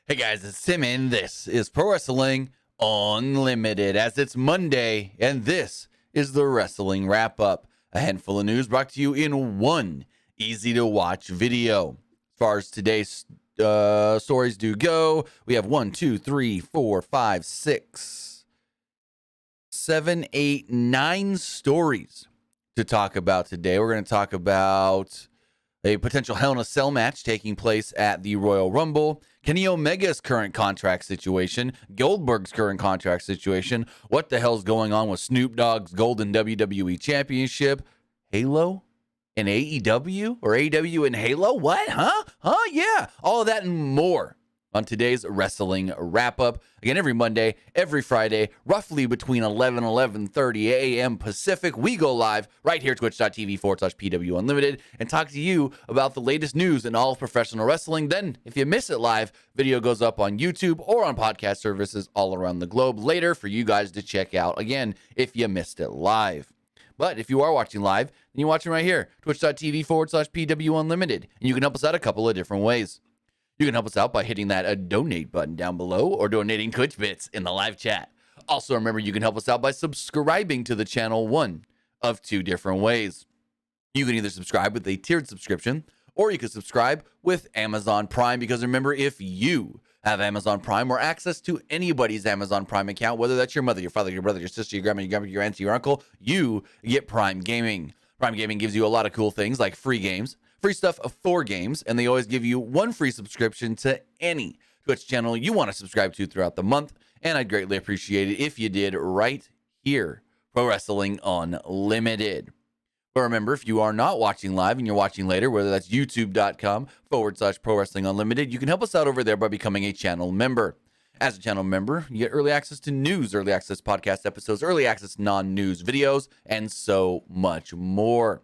Hey guys, it's Tim, and this is Pro Wrestling Unlimited, as it's Monday, and this is the Wrestling Wrap-Up, a handful of news brought to you in one easy-to-watch video. As far as today's stories do go, we have 1, 2, 3, 4, 5, 6, 7, 8, 9 stories to talk about today. We're going to talk about a potential Hell in a Cell match taking place at the Royal Rumble, Kenny Omega's current contract situation, Goldberg's current contract situation, what the hell's going on with Snoop Dogg's Golden WWE Championship, Halo and AEW, or AEW and Halo? What? Huh? Yeah. All of that and more on today's Wrestling Wrap-Up. Again, every Monday, every Friday, roughly between 11 and 11:30 a.m. Pacific, we go live right here at twitch.tv/PWU Unlimited and talk to you about the latest news in all of professional wrestling. Then, if you miss it live, video goes up on YouTube or on podcast services all around the globe later for you guys to check out, again, if you missed it live. But if you are watching live, then you're watching right here, twitch.tv/PWU Unlimited, and you can help us out a couple of different ways. You can help us out by hitting that donate button down below or donating Twitch bits in the live chat. Also, remember, you can help us out by subscribing to the channel one of two different ways. You can either subscribe with a tiered subscription, or you can subscribe with Amazon Prime, because remember, if you have Amazon Prime or access to anybody's Amazon Prime account, whether that's your mother, your father, your brother, your sister, your grandma, your auntie, your uncle, you get Prime Gaming. Prime Gaming gives you a lot of cool things like free games, free stuff for games, and they always give you one free subscription to any Twitch channel you want to subscribe to throughout the month, and I'd greatly appreciate it if you did right here, Pro Wrestling Unlimited. But remember, if you are not watching live and you're watching later, whether that's youtube.com/Pro Wrestling Unlimited, you can help us out over there by becoming a channel member. As a channel member, you get early access to news, early access podcast episodes, early access non-news videos, and so much more.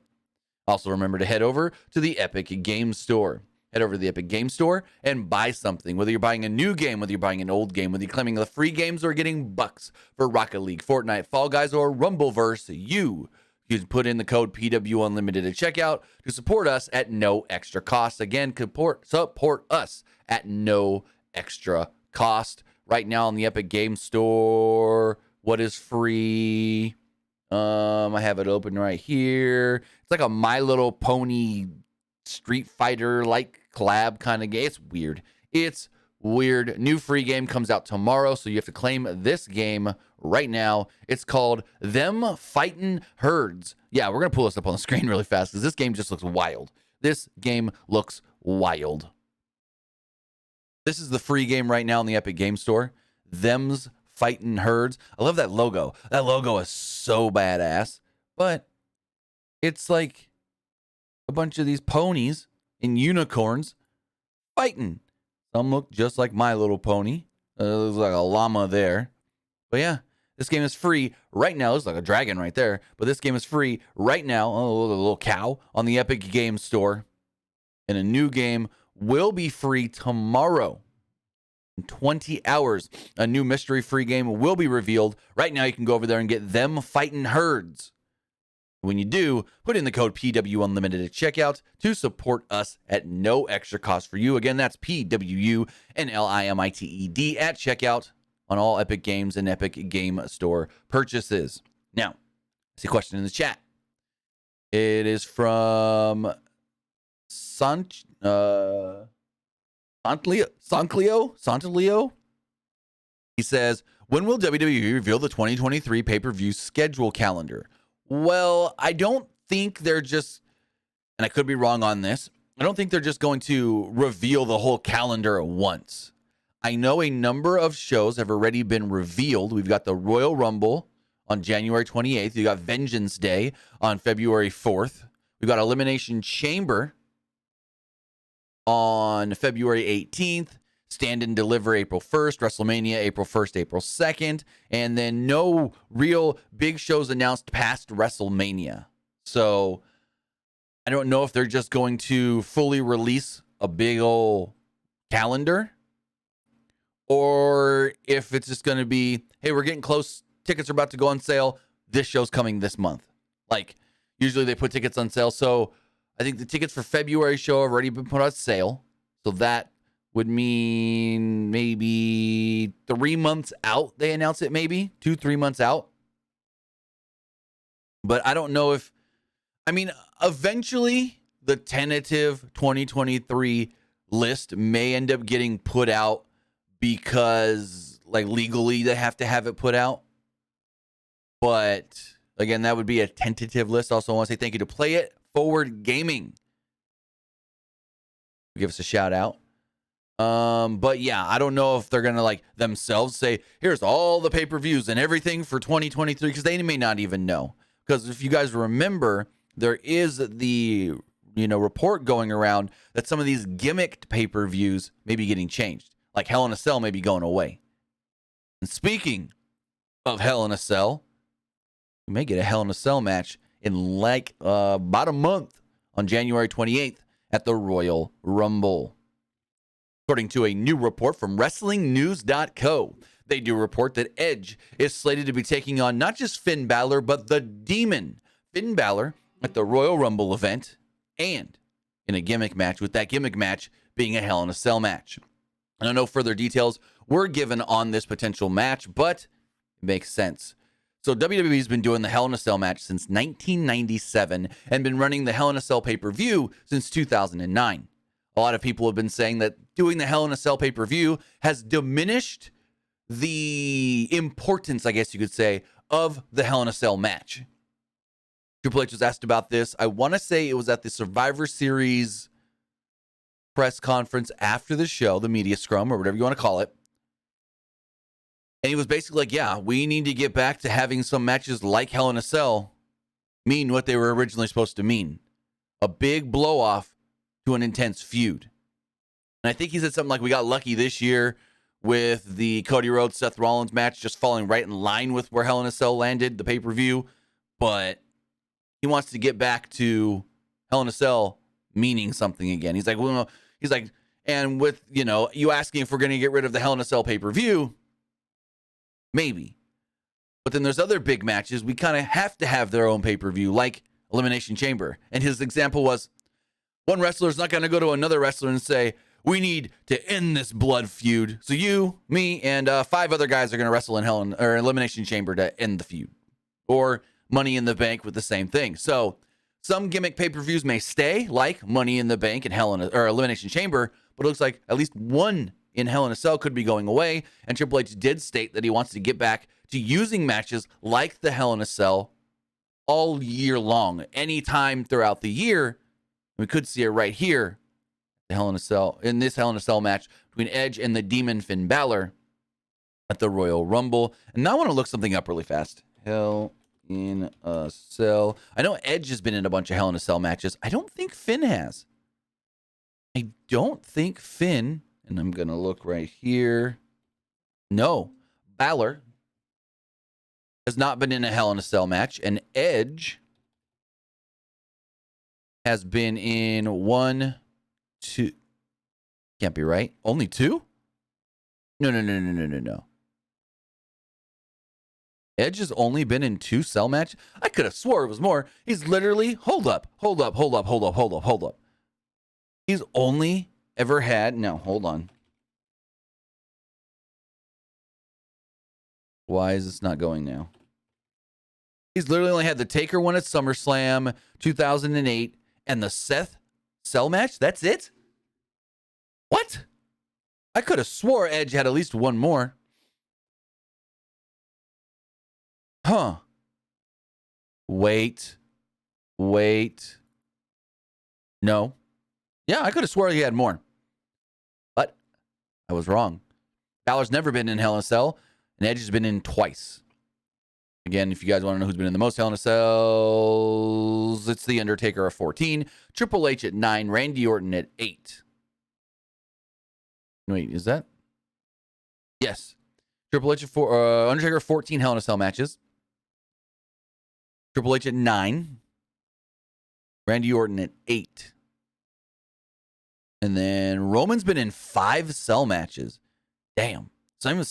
Also, remember to head over to the Epic Game Store. Head over to the Epic Game Store and buy something. Whether you're buying a new game, whether you're buying an old game, whether you're claiming the free games or getting bucks for Rocket League, Fortnite, Fall Guys, or Rumbleverse, you can put in the code PW Unlimited at checkout to support us at no extra cost. Again, support us at no extra cost. Right now on the Epic Game Store, what is free? I have it open right here. It's like a My Little Pony Street Fighter like collab kind of game. It's weird. It's weird. New free game comes out tomorrow, so you have to claim this game right now. It's called Them Fightin' Herds. Yeah, we're going to pull this up on the screen really fast because this game just looks wild. This game looks wild. This is the free game right now in the Epic Game Store. Them's Fightin' Herds. I love that logo. That logo is so badass. But it's like a bunch of these ponies and unicorns fighting. Some look just like My Little Pony. Looks like a llama there. But yeah, this game is free right now. Looks like a dragon right there. But this game is free right now. Oh, a little cow on the Epic Game Store. And a new game will be free tomorrow. In 20 hours, a new mystery free game will be revealed. Right now, you can go over there and get Them Fightin' Herds. When you do, put in the code PW Unlimited at checkout to support us at no extra cost for you. Again, that's PWU Unlimited at checkout on all Epic Games and Epic Game Store purchases. Now, I see a question in the chat. It is from Santleo. He says, when will WWE reveal the 2023 pay-per-view schedule calendar? Well, I don't think they're just, and I could be wrong on this, I don't think they're just going to reveal the whole calendar at once. I know a number of shows have already been revealed. We've got the Royal Rumble on January 28th. You got Vengeance Day on February 4th. We've got Elimination Chamber on February 18th, Stand and Deliver April 1st, WrestleMania April 1st, April 2nd, and then no real big shows announced past WrestleMania. So I don't know if they're just going to fully release a big old calendar or if it's just going to be, hey, we're getting close, tickets are about to go on sale, this show's coming this month. Like, usually they put tickets on sale, so I think the tickets for February show have already been put on sale. So that would mean maybe 3 months out. They announce it maybe 2-3 months out. But I don't know if, eventually the tentative 2023 list may end up getting put out because legally they have to have it put out. But again, that would be a tentative list. Also, I want to say thank you to Play It Forward Gaming. Give us a shout out. But yeah, I don't know if they're going to themselves say, here's all the pay-per-views and everything for 2023, because they may not even know. Because if you guys remember, there is the, report going around that some of these gimmicked pay-per-views may be getting changed. Like Hell in a Cell may be going away. And speaking of Hell in a Cell, we may get a Hell in a Cell match in about a month on January 28th at the Royal Rumble. According to a new report from WrestlingNews.co, they do report that Edge is slated to be taking on not just Finn Balor, but the Demon, Finn Balor, at the Royal Rumble event and in a gimmick match, with that gimmick match being a Hell in a Cell match. I know further details were given on this potential match, but it makes sense. So WWE's been doing the Hell in a Cell match since 1997 and been running the Hell in a Cell pay-per-view since 2009. A lot of people have been saying that doing the Hell in a Cell pay-per-view has diminished the importance, I guess you could say, of the Hell in a Cell match. Triple H was asked about this. I want to say it was at the Survivor Series press conference after the show, the media scrum, or whatever you want to call it. And he was basically like, yeah, we need to get back to having some matches like Hell in a Cell mean what they were originally supposed to mean. A big blow-off to an intense feud. And I think he said something like, we got lucky this year with the Cody Rhodes Seth Rollins match just falling right in line with where Hell in a Cell landed, the pay-per-view. But he wants to get back to Hell in a Cell meaning something again. He's like, well, and with, you asking if we're going to get rid of the Hell in a Cell pay-per-view, maybe. But then there's other big matches we kind of have to have their own pay-per-view, like Elimination Chamber. And his example was, one wrestler's not going to go to another wrestler and say, we need to end this blood feud. So you, me, and 5 other guys are going to wrestle in Elimination Chamber to end the feud. Or Money in the Bank with the same thing. So some gimmick pay-per-views may stay, like Money in the Bank and Elimination Chamber, but it looks like at least one in Hell in a Cell could be going away. And Triple H did state that he wants to get back to using matches like the Hell in a Cell all year long, anytime throughout the year. We could see it right here, the Hell in a Cell, in this Hell in a Cell match between Edge and the Demon Finn Balor at the Royal Rumble. And now I want to look something up really fast. Hell in a Cell. I know Edge has been in a bunch of Hell in a Cell matches. I don't think Finn has. I don't think Finn, and I'm going to look right here. No, Balor has not been in a Hell in a Cell match, and Edge has been in 1, 2. Can't be right. Only 2? No. Edge has only been in 2 Cell matches? I could have swore it was more. He's literally, hold up. He's only ever had, no, hold on. Why is this not going now? He's literally only had the Taker one at SummerSlam 2008 and the Seth Cell match. That's it? What? I could have swore Edge had at least one more. Huh. Wait. No. Yeah, I could have swore he had more. But I was wrong. Balor's never been in Hell in a Cell, and Edge has been in twice. Again, if you guys want to know who's been in the most Hell in a Cells, it's The Undertaker at 14, Triple H at 9, Randy Orton at 8. Wait, is that? Yes. Triple H at 4, Undertaker 14 Hell in a Cell matches. Triple H at 9. Randy Orton at 8. And then Roman's been in 5 Cell matches. Damn. Same with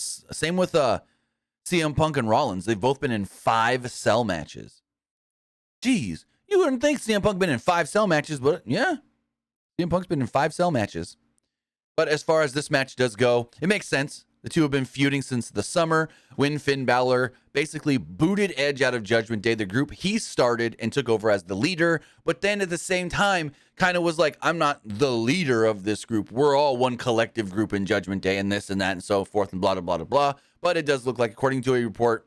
CM Punk and Rollins. They've both been in 5 Cell matches. Jeez. You wouldn't think CM Punk been in 5 Cell matches, but yeah. CM Punk's been in 5 Cell matches. But as far as this match does go, it makes sense. The two have been feuding since the summer when Finn Balor basically booted Edge out of Judgment Day, the group he started, and took over as the leader. But then at the same time, kind of was like, I'm not the leader of this group. We're all one collective group in Judgment Day and this and that and so forth and blah, blah, blah, blah, blah. But it does look like, according to a report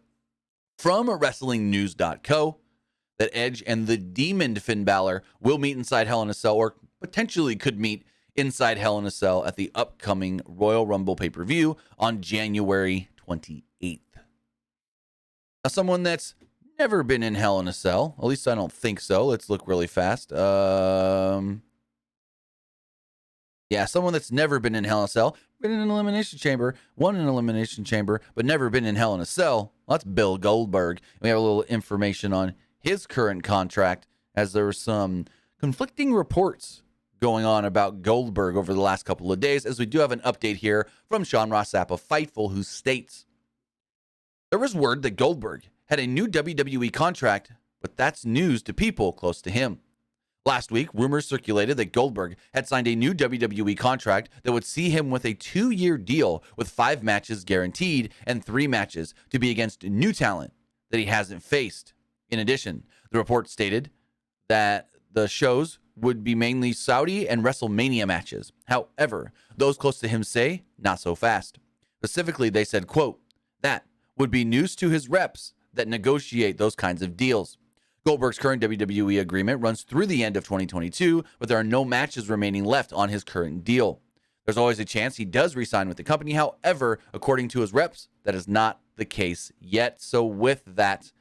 from WrestlingNews.co, that Edge and the Demon Finn Balor will meet inside Hell in a Cell, or potentially could meet inside Hell in a Cell at the upcoming Royal Rumble pay-per-view on January 28th. Now, someone that's never been in Hell in a Cell, at least I don't think so. Let's look really fast. Yeah, someone that's never been in Hell in a Cell, been in an Elimination Chamber, won an Elimination Chamber, but never been in Hell in a Cell. Well, that's Bill Goldberg. We have a little information on his current contract, as there were some conflicting reports going on about Goldberg over the last couple of days, as we do have an update here from Sean Ross Sapp of Fightful, who states, there was word that Goldberg had a new WWE contract, but that's news to people close to him. Last week, rumors circulated that Goldberg had signed a new WWE contract that would see him with a 2-year deal with 5 matches guaranteed and 3 matches to be against new talent that he hasn't faced. In addition, the report stated that the shows would be mainly Saudi and WrestleMania matches. However, those close to him say not so fast. Specifically, they said, quote, that would be news to his reps that negotiate those kinds of deals. Goldberg's current WWE agreement runs through the end of 2022, but there are no matches remaining left on his current deal. There's always a chance he does re-sign with the company. However, according to his reps, that is not the case yet. So with that,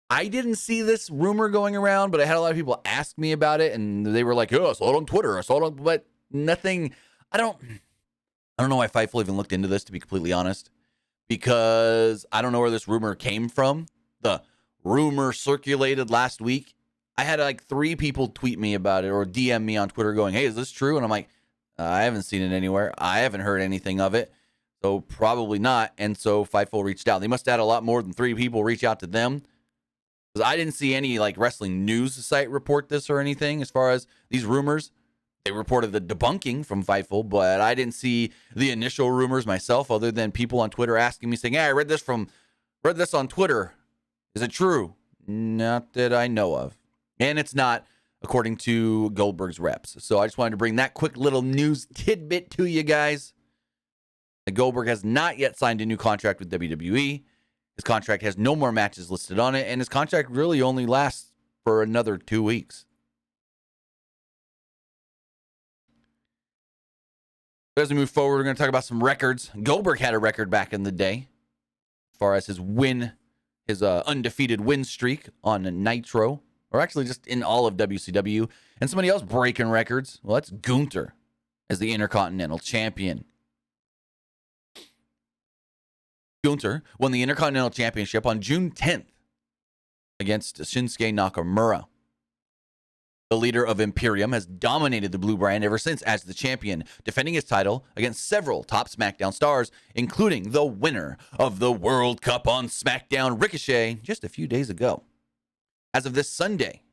I didn't see this rumor going around, but I had a lot of people ask me about it, and they were like, oh, I saw it on Twitter. I saw it on, but nothing. I don't know why Fightful even looked into this, to be completely honest, because I don't know where this rumor came from. The rumor circulated last week. I had like 3 people tweet me about it or DM me on Twitter going, hey, is this true? And I'm like, I haven't seen it anywhere. I haven't heard anything of it. So probably not. And so Fightful reached out. They must have had a lot more than 3 people reach out to them, because I didn't see any like wrestling news site report this or anything as far as these rumors. They reported the debunking from Fightful, but I didn't see the initial rumors myself, other than people on Twitter asking me, saying, hey, I read this on Twitter. Is it true? Not that I know of. And it's not, according to Goldberg's reps. So I just wanted to bring that quick little news tidbit to you guys. That Goldberg has not yet signed a new contract with WWE. His contract has no more matches listed on it, and his contract really only lasts for another 2 weeks. As we move forward, we're going to talk about some records. Goldberg had a record back in the day as far as his win, his undefeated win streak on Nitro, or actually just in all of WCW. And somebody else breaking records, well, that's Gunther as the Intercontinental Champion. Gunther won the Intercontinental Championship on June 10th against Shinsuke Nakamura. The leader of Imperium has dominated the blue brand ever since as the champion, defending his title against several top SmackDown stars, including the winner of the World Cup on SmackDown, Ricochet, just a few days ago. As of this Sunday,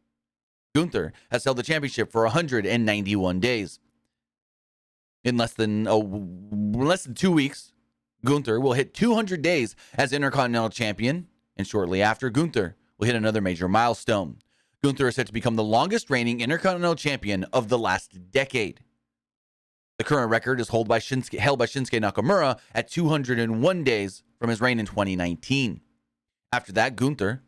Gunther has held the championship for 191 days. In less than 2 weeks, Gunther will hit 200 days as Intercontinental Champion, and shortly after, Gunther will hit another major milestone. Gunther is set to become the longest reigning Intercontinental Champion of the last decade. The current record is held by Shinsuke Nakamura at 201 days from his reign in 2019. After that, Gunther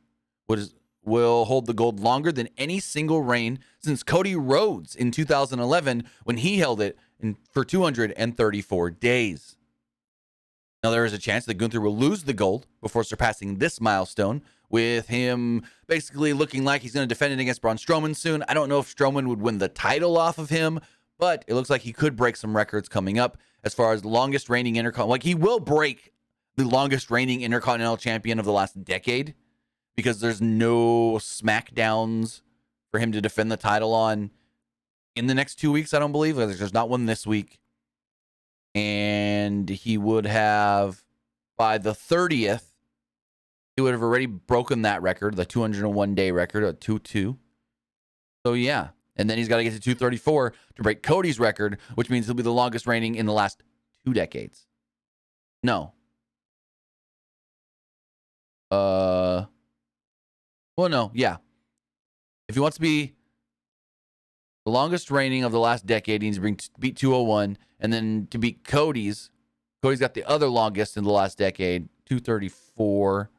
will hold the gold longer than any single reign since Cody Rhodes in 2011, when he held it for 234 days. Now, there is a chance that Gunther will lose the gold before surpassing this milestone, with him basically looking like he's going to defend it against Braun Strowman soon. I don't know if Strowman would win the title off of him, but it looks like he could break some records coming up as far as longest reigning Intercontinental. Like, he will break the longest reigning Intercontinental Champion of the last decade, because there's no SmackDowns for him to defend the title on in the next 2 weeks, I don't believe. There's not one this week. And he would have, by the 30th, he would have already broken that record, the 201-day record, a 2-2. So, yeah, And then he's got to get to 234 to break Cody's record, which means he'll be the longest reigning in the last 2 decades. No. Well, no. Yeah. If he wants to be the longest reigning of the last decade, he needs to beat 201. And then to beat Cody's got the other longest in the last decade, 234.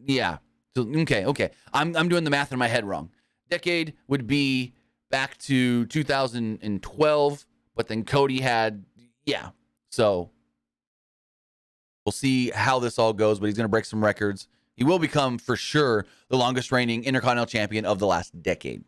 Yeah. So, okay. I'm doing the math in my head wrong. Decade would be back to 2012, but then Cody had, yeah. So we'll see how this all goes, but he's going to break some records. He will become, for sure, the longest reigning Intercontinental Champion of the last decade.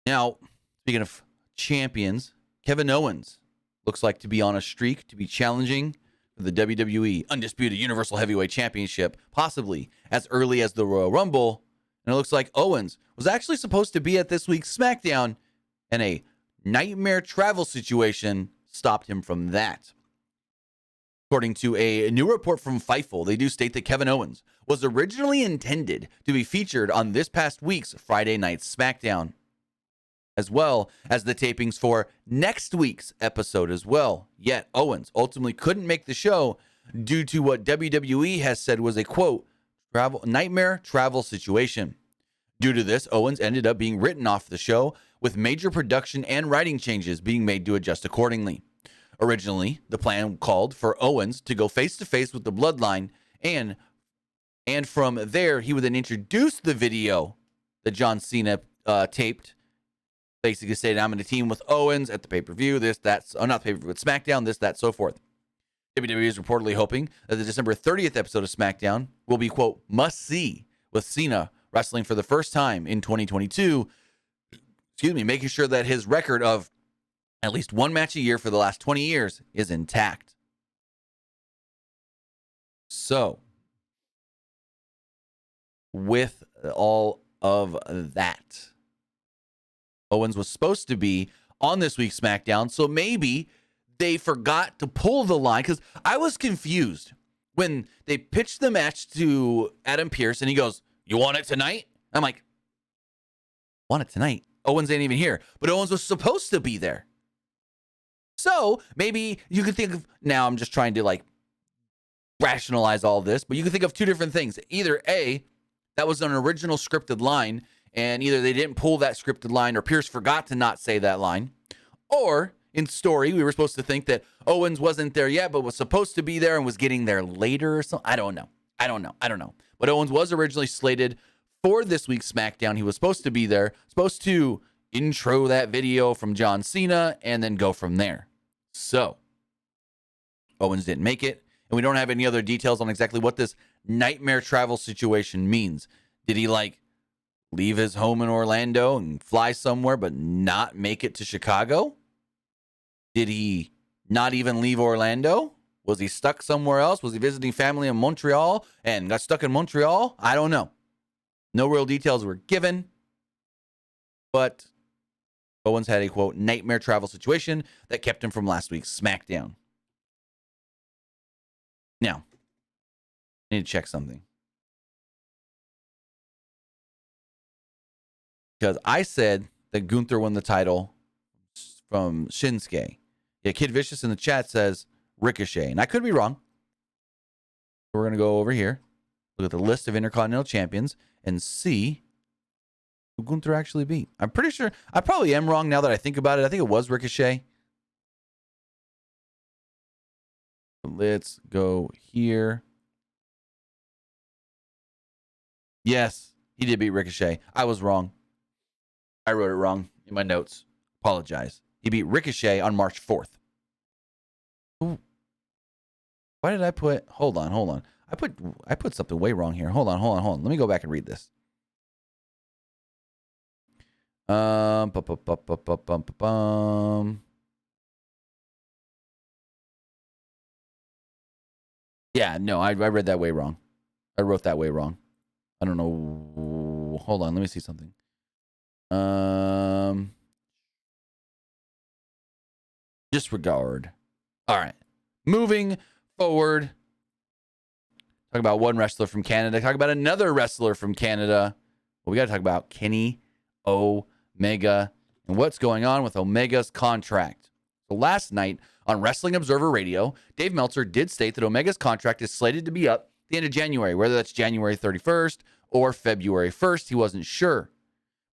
Now, speaking of champions, Kevin Owens looks like to be on a streak to be challenging for the WWE Undisputed Universal Heavyweight Championship, possibly as early as the Royal Rumble. And it looks like Owens was actually supposed to be at this week's SmackDown, and a nightmare travel situation stopped him from that. According to a new report from Fightful, they do state that Kevin Owens was originally intended to be featured on this past week's Friday Night SmackDown, as well as the tapings for next week's episode as well. Yet Owens ultimately couldn't make the show due to what WWE has said was a, quote, nightmare travel situation. Due to this, Owens ended up being written off the show, with major production and writing changes being made to adjust accordingly. Originally, the plan called for Owens to go face-to-face with the Bloodline, and from there, he would then introduce the video that John Cena taped, basically saying, I'm going to team with Owens at the pay-per-view, not pay-per-view, but SmackDown, this, that, so forth. WWE is reportedly hoping that the December 30th episode of SmackDown will be, quote, must-see, with Cena wrestling for the first time in 2022, making sure that his record of at least one match a year for the last 20 years is intact. So, with all of that, Owens was supposed to be on this week's SmackDown, so maybe they forgot to pull the line, because I was confused when they pitched the match to Adam Pearce, and he goes, you want it tonight? I'm like, want it tonight? Owens ain't even here. But Owens was supposed to be there. So maybe you could think of, now I'm just trying to like rationalize all this, but you could think of two different things. Either A, that was an original scripted line, and either they didn't pull that scripted line or Pierce forgot to not say that line. Or in story, we were supposed to think that Owens wasn't there yet, but was supposed to be there and was getting there later or something. I don't know. But Owens was originally slated for this week's SmackDown. He was supposed to be there, supposed to intro that video from John Cena and then go from there. So Owens didn't make it, and we don't have any other details on exactly what this nightmare travel situation means. Did he like leave his home in Orlando and fly somewhere but not make it to Chicago? Did he not even leave Orlando? Was he stuck somewhere else? Was he visiting family in Montreal and got stuck in Montreal? I don't know. No real details were given, but Owens had a, quote, nightmare travel situation that kept him from last week's SmackDown. Now, I need to check something. Because I said that Gunther won the title from Shinsuke. Yeah, Kid Vicious in the chat says Ricochet, and I could be wrong. We're going to go over here, look at the list of Intercontinental Champions, and see who Gunther actually beat. I'm pretty sure, I probably am wrong now that I think about it. I think it was Ricochet. Let's go here. Yes, he did beat Ricochet. I was wrong. I wrote it wrong in my notes. Apologize. He beat Ricochet on March 4th. Ooh. Why did I put... Hold on. I put something way wrong here. Hold on. Let me go back and read this. Yeah, no, I read that way wrong. I wrote that way wrong. I don't know. Hold on, let me see something. Disregard. All right. Moving forward. Talk about one wrestler from Canada. Talk about another wrestler from Canada. Well, we got to talk about Kenny Omega and what's going on with Omega's contract. So last night on Wrestling Observer Radio, Dave Meltzer did state that Omega's contract is slated to be up at the end of January, whether that's January 31st or February 1st. He wasn't sure.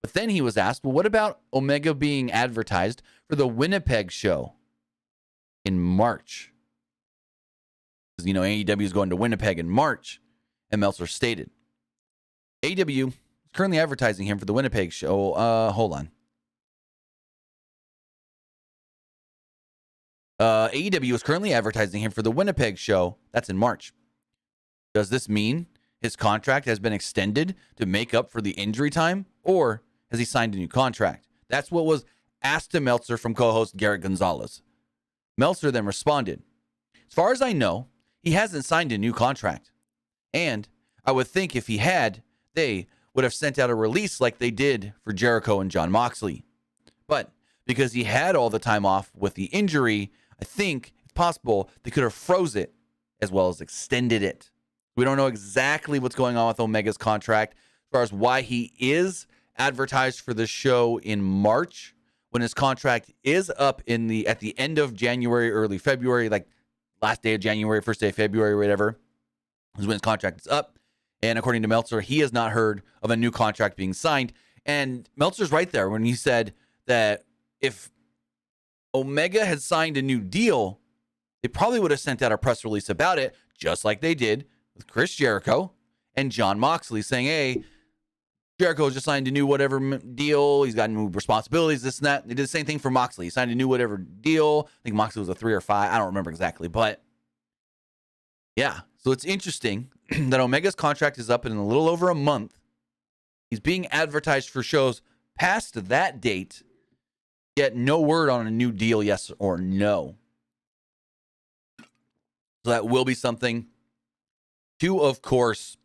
But then he was asked, well, what about Omega being advertised for the Winnipeg show in March? Because, AEW is going to Winnipeg in March. And Meltzer stated, AEW is currently advertising him for the Winnipeg show. Hold on. AEW is currently advertising him for the Winnipeg show. That's in March. Does this mean his contract has been extended to make up for the injury time? Or has he signed a new contract? That's what was asked to Meltzer from co-host Garrett Gonzalez. Meltzer then responded, as far as I know, he hasn't signed a new contract. And I would think if he had, they would have sent out a release like they did for Jericho and Jon Moxley. But because he had all the time off with the injury, I think it's possible they could have froze it as well as extended it. We don't know exactly what's going on with Omega's contract as far as why he is advertised for the show in March when his contract is up at the end of January, early February, like last day of January, first day of February, whatever, is when his contract is up. And according to Meltzer, he has not heard of a new contract being signed. And Meltzer's right there when he said that if Omega had signed a new deal, they probably would have sent out a press release about it, just like they did with Chris Jericho and Jon Moxley, saying, hey, Jericho just signed a new whatever deal. He's got new responsibilities, this and that. They did the same thing for Moxley. He signed a new whatever deal. I think Moxley was a 3 or 5. I don't remember exactly. But, yeah. So it's interesting that Omega's contract is up in a little over a month. He's being advertised for shows past that date, yet no word on a new deal, yes or no. So that will be something to, of course,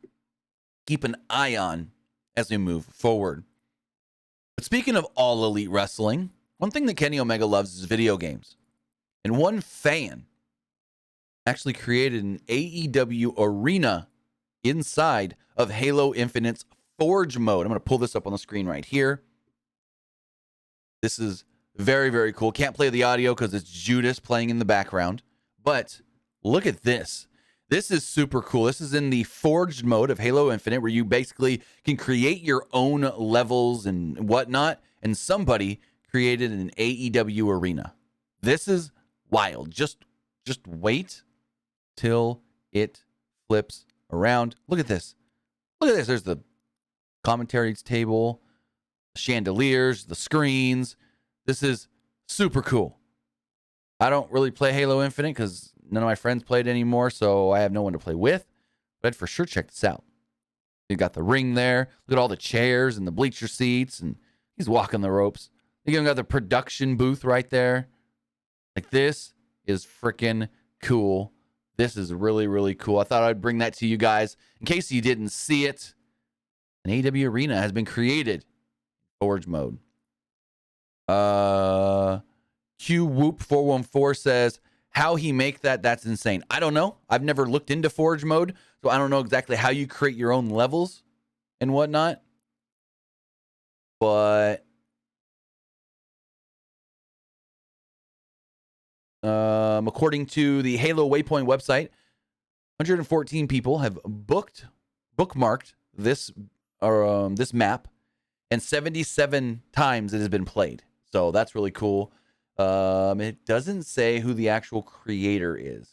keep an eye on as we move forward. But speaking of all elite wrestling, one thing that Kenny Omega loves is video games. And one fan actually created an AEW arena inside of Halo Infinite's Forge mode. I'm going to pull this up on the screen right here. This is very, very cool. Can't play the audio because it's Judas playing in the background. But look at this. This is super cool. This is in the Forged mode of Halo Infinite, where you basically can create your own levels and whatnot. And somebody created an AEW arena. This is wild. Just wait till it flips around. Look at this. Look at this. There's the commentaries table, the chandeliers, the screens. This is super cool. I don't really play Halo Infinite because none of my friends play it anymore, so I have no one to play with. But I'd for sure check this out. You got the ring there. Look at all the chairs and the bleacher seats, and he's walking the ropes. You even got the production booth right there. Like, this is freaking cool. This is really, really cool. I thought I'd bring that to you guys in case you didn't see it. An AEW arena has been created in Forge mode. Q Whoop 414 says, how he make that's insane. I don't know. I've never looked into Forge mode, so I don't know exactly how you create your own levels and whatnot. But according to the Halo Waypoint website, 114 people have bookmarked this map, and 77 times it has been played. So that's really cool. It doesn't say who the actual creator is.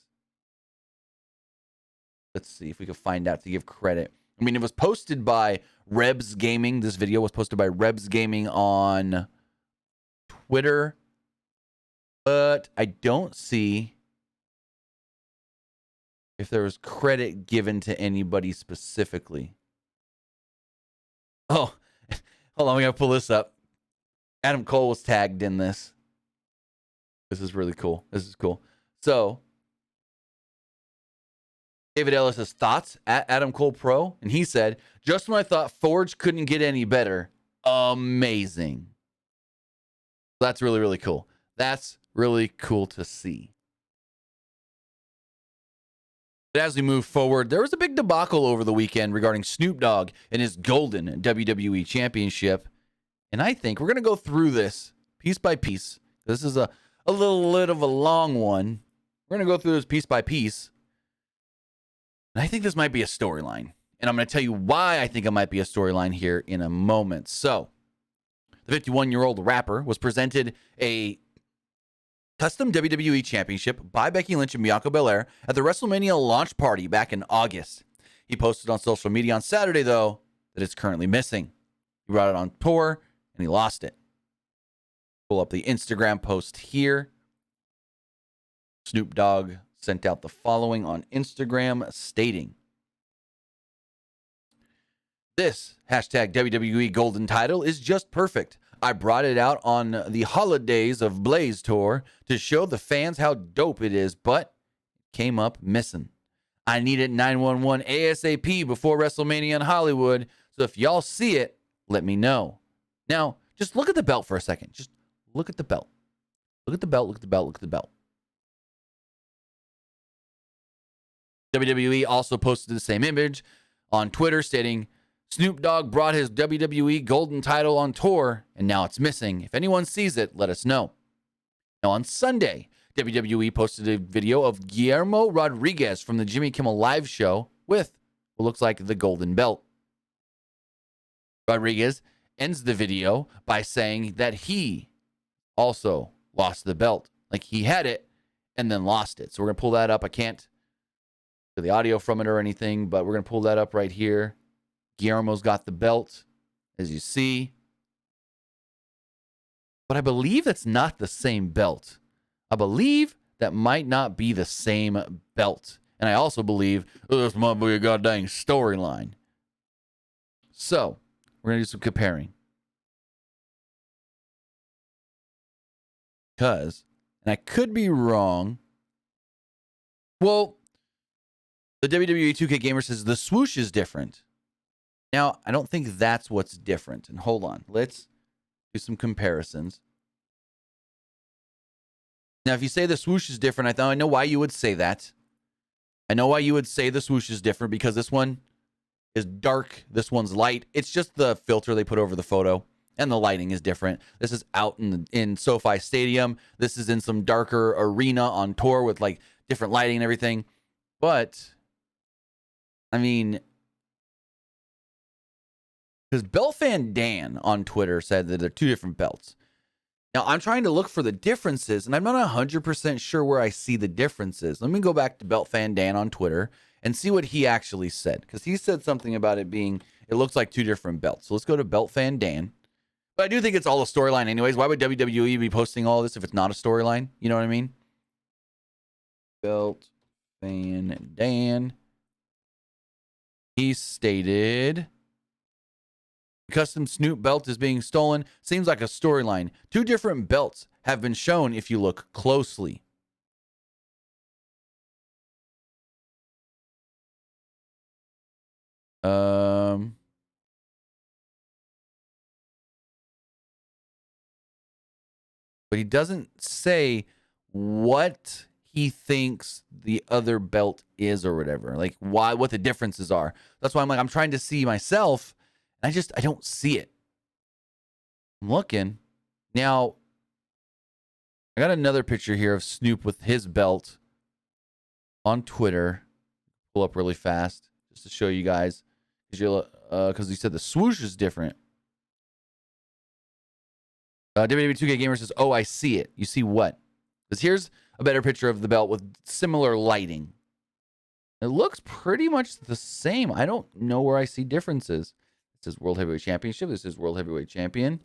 Let's see if we can find out to give credit. I mean, it was posted by Rebs Gaming. This video was posted by Rebs Gaming on Twitter, but I don't see if there was credit given to anybody specifically. Oh, hold on. We got to pull this up. Adam Cole was tagged in this. This is really cool. This is cool. So, David Ellis' thoughts at Adam Cole Pro, and he said, just when I thought Forge couldn't get any better, amazing. That's really, really cool. That's really cool to see. But as we move forward, there was a big debacle over the weekend regarding Snoop Dogg and his golden WWE Championship. And I think we're going to go through this piece by piece. This is a little bit of a long one. We're going to go through this piece by piece. And I think this might be a storyline. And I'm going to tell you why I think it might be a storyline here in a moment. So, the 51-year-old rapper was presented a custom WWE Championship by Becky Lynch and Bianca Belair at the WrestleMania launch party back in August. He posted on social media on Saturday, though, that it's currently missing. He brought it on tour, and he lost it. Pull up the Instagram post here. Snoop Dogg sent out the following on Instagram, stating, "This hashtag WWE Golden title is just perfect. I brought it out on the Holidays of Blaze tour to show the fans how dope it is, but it came up missing. I need it 911 ASAP before WrestleMania in Hollywood, so if y'all see it, let me know." Now, just look at the belt for a second. Just look at the belt. Look at the belt, look at the belt, look at the belt. WWE also posted the same image on Twitter stating, "Snoop Dogg brought his WWE Golden title on tour, and now it's missing. If anyone sees it, let us know." Now, on Sunday, WWE posted a video of Guillermo Rodriguez from the Jimmy Kimmel Live show with what looks like the golden belt. Rodriguez ends the video by saying that he also lost the belt. Like, he had it and then lost it. So we're going to pull that up. I can't do the audio from it or anything, but we're going to pull that up right here. Guillermo's got the belt, as you see. But I believe that's not the same belt. I believe that might not be the same belt. And I also believe this might be a goddamn storyline. So, we're going to do some comparing. Because, and I could be wrong. Well, the WWE 2K Gamer says the swoosh is different. Now, I don't think that's what's different. And hold on. Let's do some comparisons. Now, if you say the swoosh is different, I know why you would say that. I know why you would say the swoosh is different, because this one is dark. This one's light. It's just the filter they put over the photo, and the lighting is different. This is out in SoFi Stadium. This is in some darker arena on tour with like different lighting and everything. But, I mean, because Belt Fan Dan on Twitter said that they're two different belts. Now, I'm trying to look for the differences, and I'm not 100% sure where I see the differences. Let me go back to Belt Fan Dan on Twitter and see what he actually said, because he said something about it looks like two different belts. So let's go to Belt Fan Dan. But I do think it's all a storyline anyways. Why would WWE be posting all this if it's not a storyline? You know what I mean? Belt Fan Dan. He stated, "Custom Snoop belt is being stolen. Seems like a storyline. Two different belts have been shown if you look closely." But he doesn't say what he thinks the other belt is or whatever. Like, what the differences are. That's why I'm trying to see myself. I don't see it. I'm looking. Now, I got another picture here of Snoop with his belt on Twitter. Pull up really fast just to show you guys. Because he said the swoosh is different. WWE 2K Gamer says, "Oh, I see it." You see what? Because here's a better picture of the belt with similar lighting. It looks pretty much the same. I don't know where I see differences. This is World Heavyweight Championship. This is World Heavyweight Champion.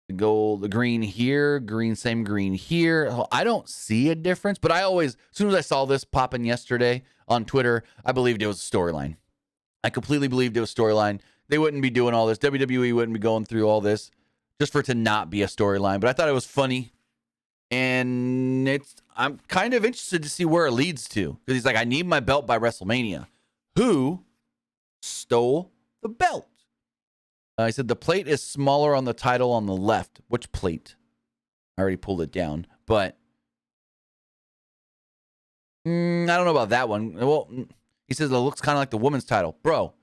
The gold, the green here, same green here. I don't see a difference, but as soon as I saw this popping yesterday on Twitter, I believed it was a storyline. I completely believed it was a storyline. They wouldn't be doing all this. WWE wouldn't be going through all this just for it to not be a storyline. But I thought it was funny. And I'm kind of interested to see where it leads to. Because he's like, "I need my belt by WrestleMania." Who stole the belt? He said the plate is smaller on the title on the left. Which plate? I already pulled it down. But I don't know about that one. Well, he says it looks kind of like the women's title. Bro,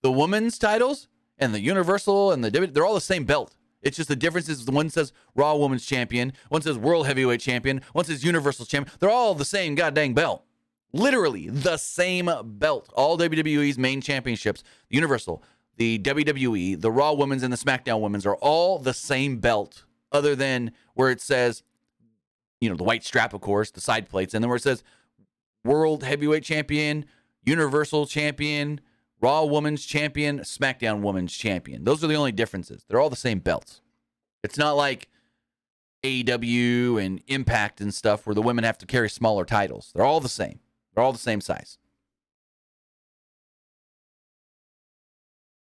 the women's titles and the Universal and the WWE, they're all the same belt. It's just the difference is the one says Raw Women's Champion, one says World Heavyweight Champion, one says Universal Champion. They're all the same goddamn belt. Literally the same belt. All WWE's main championships, the Universal, the WWE, the Raw Women's, and the SmackDown Women's are all the same belt, other than where it says, the white strap, of course, the side plates, and then where it says World Heavyweight Champion, Universal Champion, Raw Women's Champion, SmackDown Women's Champion. Those are the only differences. They're all the same belts. It's not like AEW and Impact and stuff where the women have to carry smaller titles. They're all the same. They're all the same size.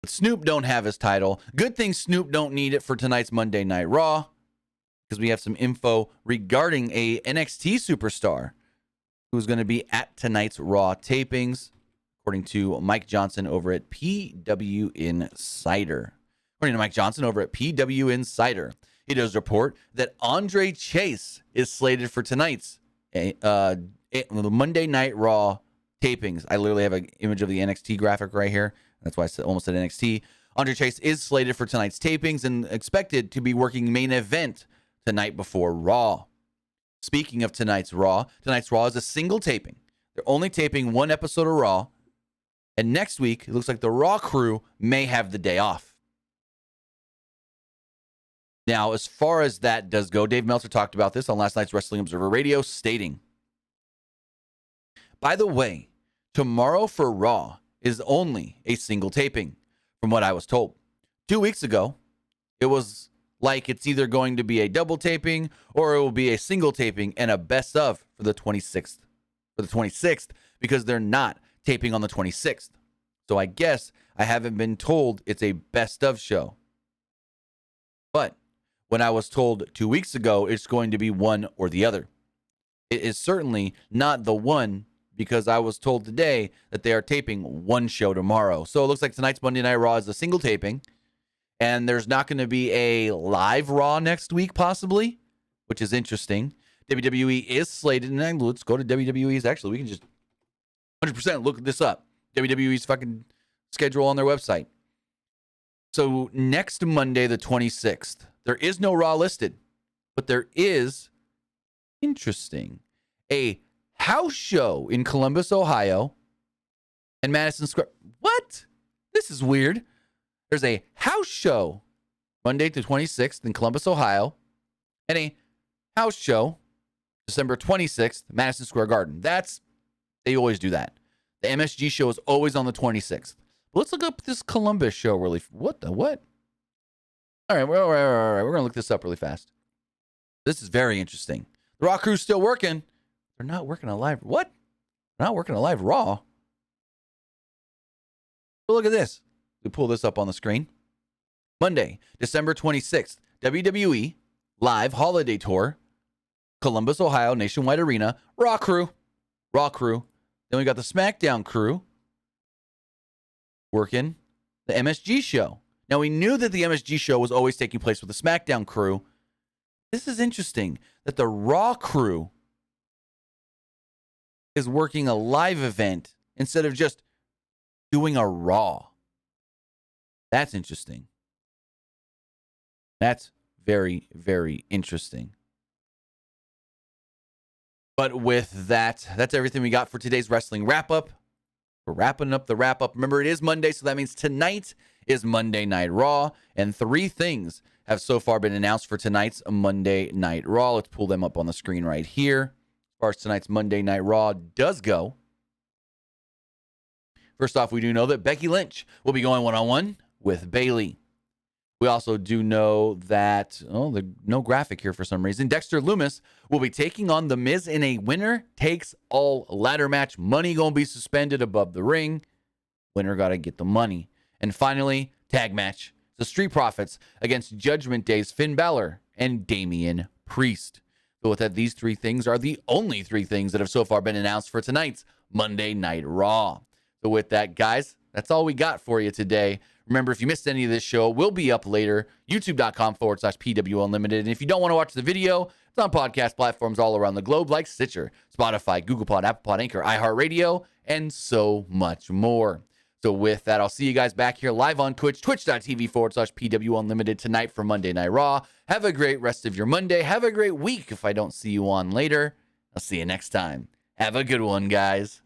But Snoop don't have his title. Good thing Snoop don't need it for tonight's Monday Night Raw, because we have some info regarding a NXT superstar who's going to be at tonight's Raw tapings, according to Mike Johnson over at PW Insider. According to Mike Johnson over at PW Insider, he does report that Andre Chase is slated for tonight's Monday Night Raw tapings. I literally have an image of the NXT graphic right here. That's why I almost said NXT. Andre Chase is slated for tonight's tapings and expected to be working main event tonight before Raw. Speaking of tonight's Raw is a single taping. They're only taping one episode of Raw. And next week, it looks like the Raw crew may have the day off. Now, as far as that does go, Dave Meltzer talked about this on last night's Wrestling Observer Radio, stating, by the way, tomorrow for Raw is only a single taping, from what I was told. 2 weeks ago, it was like it's either going to be a double taping or it will be a single taping and a best of for the 26th. For the 26th, because they're not taping on the 26th. So I guess I haven't been told it's a best of show. But when I was told 2 weeks ago it's going to be one or the other, it is certainly not the one, because I was told today that they are taping one show tomorrow. So it looks like tonight's Monday Night Raw is a single taping, and there's not going to be a live Raw next week, possibly, which is interesting. WWE is slated, and let's go to WWE's. Actually, we can just 100% look this up. WWE's fucking schedule on their website. So next Monday, the 26th, there is no Raw listed, but there is, interesting, a house show in Columbus, Ohio, and Madison Square. What? This is weird. There's a house show Monday the 26th in Columbus, Ohio, and a house show December 26th, Madison Square Garden. They always do that. The MSG show is always on the 26th. But let's look up this Columbus show really. What? All right, we're going to look this up really fast. This is very interesting. The Raw crew's still working. They're not working a live. What? They're not working a live Raw. But look at this. We pull this up on the screen. Monday, December 26th, WWE Live Holiday Tour, Columbus, Ohio, Nationwide Arena, Raw crew. Then we got the SmackDown crew working the MSG show. Now, we knew that the MSG show was always taking place with the SmackDown crew. This is interesting that the Raw crew is working a live event instead of just doing a Raw. That's interesting. That's very, very interesting. But with that, that's everything we got for today's wrestling wrap-up. We're wrapping up the wrap-up. Remember, it is Monday, so that means tonight is Monday Night Raw, and 3 things have so far been announced for tonight's Monday Night Raw. Let's pull them up on the screen right here. As far as tonight's Monday Night Raw does go, first off, we do know that Becky Lynch will be going one-on-one with Bayley. We also do know that, there's no graphic here for some reason, Dexter Lumis will be taking on The Miz in a winner-takes-all ladder match. Money going to be suspended above the ring. Winner got to get the money. And finally, tag match. The Street Profits against Judgment Day's Finn Balor and Damian Priest. So with that, these 3 things are the only 3 things that have so far been announced for tonight's Monday Night Raw. So with that, guys, That's all we got for you today. Remember, if you missed any of this show, we'll be up later, youtube.com/PWU Unlimited. And if you don't want to watch the video, it's on podcast platforms all around the globe like Stitcher, Spotify, Google Pod, Apple Pod, Anchor, iHeartRadio, and so much more. So with that, I'll see you guys back here live on Twitch, twitch.tv/PW Unlimited tonight for Monday Night Raw. Have a great rest of your Monday. Have a great week if I don't see you on later. I'll see you next time. Have a good one, guys.